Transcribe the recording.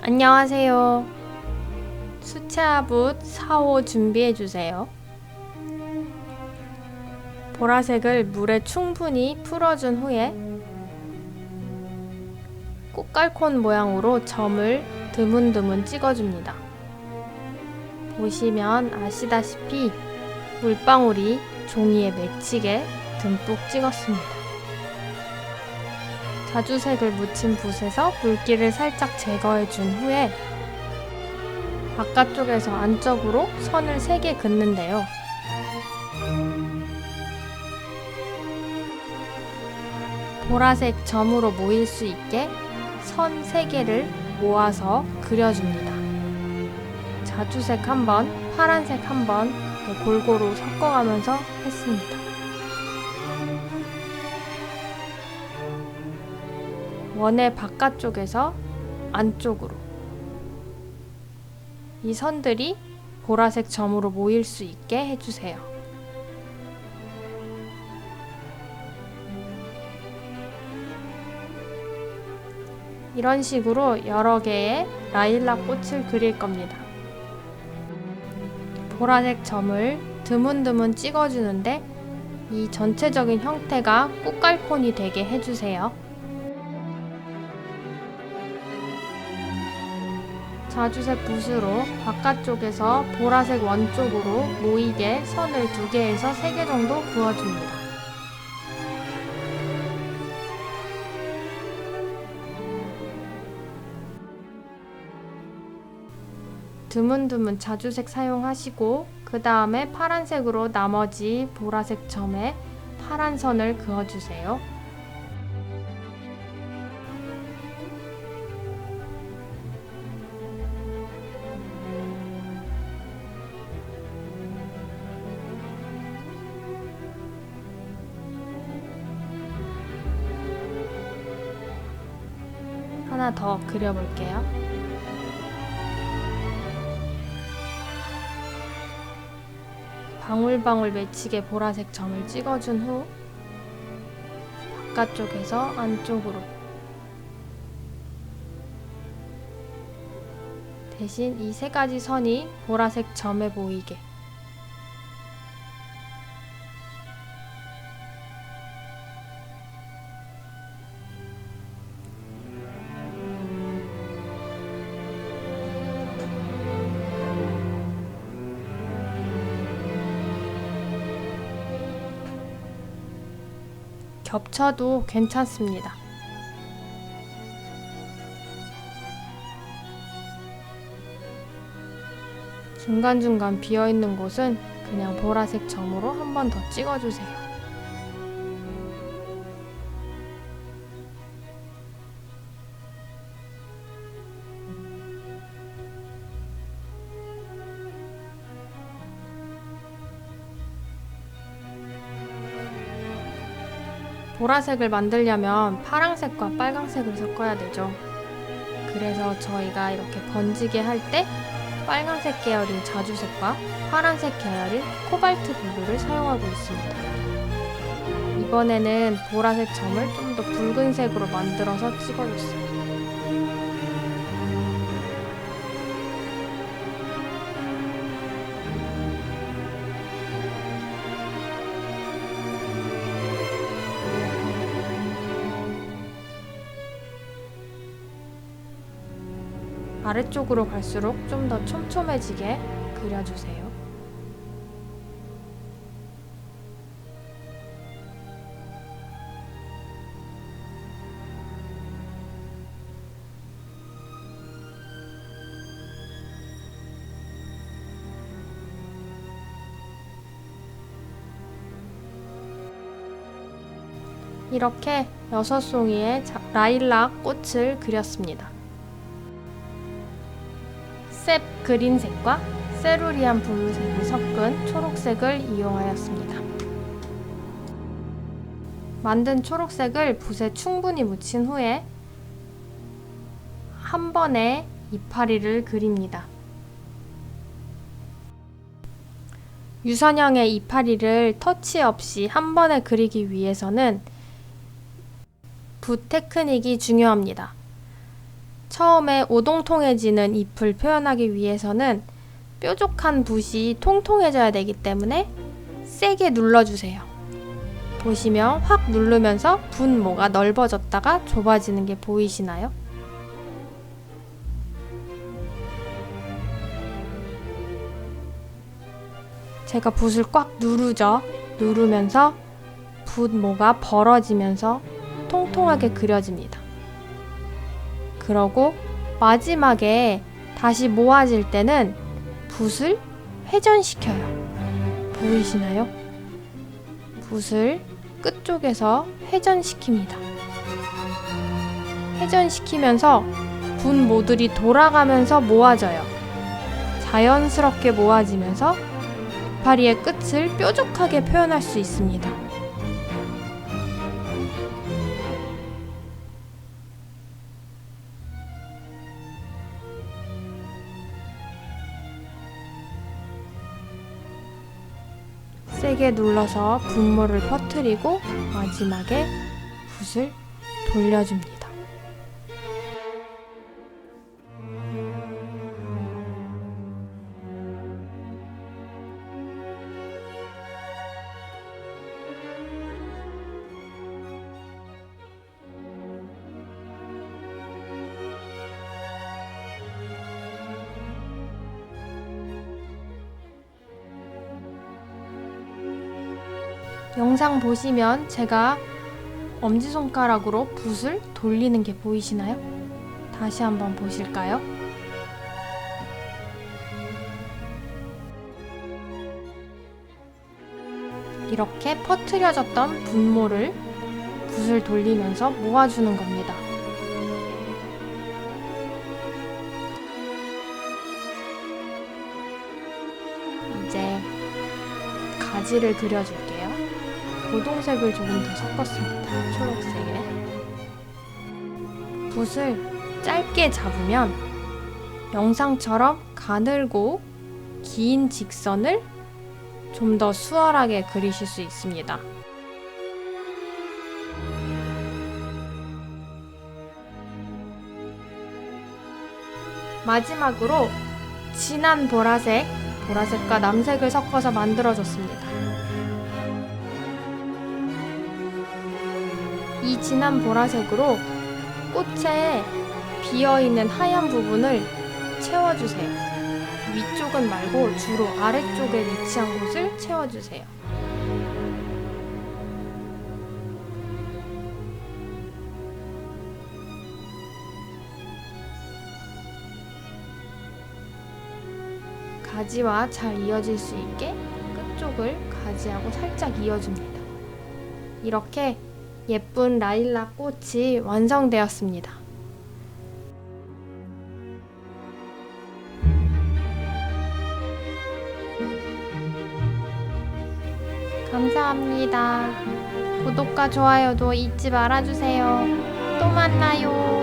안녕하세요. 수채화붓 4호 준비해주세요. 보라색을 물에 충분히 풀어준 후에 꽃갈콘 모양으로 점을 드문드문 찍어줍니다. 보시면 아시다시피 물방울이 종이에 맺히게 듬뿍 찍었습니다. 자주색을 묻힌 붓에서 물기를 살짝 제거해준 후에 바깥쪽에서 안쪽으로 선을 3개 긋는데요. 보라색 점으로 모일 수 있게 선 3개를 모아서 그려줍니다. 자주색 한 번, 파란색 한 번 골고루 섞어가면서 했습니다. 원의 바깥쪽에서 안쪽으로 이 선들이 보라색 점으로 모일 수 있게 해주세요. 이런 식으로 여러 개의 라일락 꽃을 그릴 겁니다. 보라색 점을 드문드문 찍어주는데 이 전체적인 형태가 꽃갈콘이 되게 해주세요. 자주색 붓으로 바깥쪽에서 보라색 원 쪽으로 모이게 선을 2개에서 3개 정도 그어줍니다. 드문드문 자주색 사용하시고 그 다음에 파란색으로 나머지 보라색 점에 파란 선을 그어주세요. 하나 더 그려볼게요. 방울방울 맺히게 보라색 점을 찍어준 후 바깥쪽에서 안쪽으로 대신 이 3가지 선이 보라색 점에 보이게 겹쳐도 괜찮습니다. 중간중간 비어있는 곳은 그냥 보라색 점으로 한 번 더 찍어주세요. 보라색을 만들려면 파란색과 빨강색을 섞어야 되죠. 그래서 저희가 이렇게 번지게 할 때 빨간색 계열인 자주색과 파란색 계열인 코발트 블루를 사용하고 있습니다. 이번에는 보라색 점을 좀 더 붉은색으로 만들어서 찍어줬어요. 아래쪽으로 갈수록 좀 더 촘촘해지게 그려주세요. 이렇게 6송이의 라일락 꽃을 그렸습니다. 셉 그린색과 세루리안 블루색이 섞은 초록색을 이용하였습니다. 만든 초록색을 붓에 충분히 묻힌 후에 한 번에 이파리를 그립니다. 유선형의 이파리를 터치 없이 한 번에 그리기 위해서는 붓 테크닉이 중요합니다. 처음에 오동통해지는 잎을 표현하기 위해서는 뾰족한 붓이 통통해져야 되기 때문에 세게 눌러주세요. 보시면 확 누르면서 붓모가 넓어졌다가 좁아지는 게 보이시나요? 제가 붓을 꽉 누르죠. 누르면서 붓모가 벌어지면서 통통하게 그려집니다. 그러고 마지막에 다시 모아질 때는 붓을 회전시켜요. 보이시나요? 붓을 끝쪽에서 회전시킵니다. 회전시키면서 붓모들이 돌아가면서 모아져요. 자연스럽게 모아지면서 이파리의 끝을 뾰족하게 표현할 수 있습니다. 세게 눌러서 붓모를 퍼뜨리고 마지막에 붓을 돌려줍니다. 영상 보시면 제가 엄지손가락으로 붓을 돌리는 게 보이시나요? 다시 한번 보실까요? 이렇게 퍼트려졌던 붓모를 붓을 돌리면서 모아주는 겁니다. 이제 가지를 그려줄게요. 고동색을 조금 더 섞었습니다. 초록색에. 붓을 짧게 잡으면 영상처럼 가늘고 긴 직선을 좀 더 수월하게 그리실 수 있습니다. 마지막으로 진한 보라색과 남색을 섞어서 만들어줬습니다. 이 진한 보라색으로 꽃에 비어있는 하얀 부분을 채워주세요. 위쪽은 말고 주로 아래쪽에 위치한 곳을 채워주세요. 가지와 잘 이어질 수 있게 끝쪽을 가지하고 살짝 이어줍니다. 이렇게 예쁜 라일락 꽃이 완성되었습니다. 감사합니다. 구독과 좋아요도 잊지 말아주세요. 또 만나요.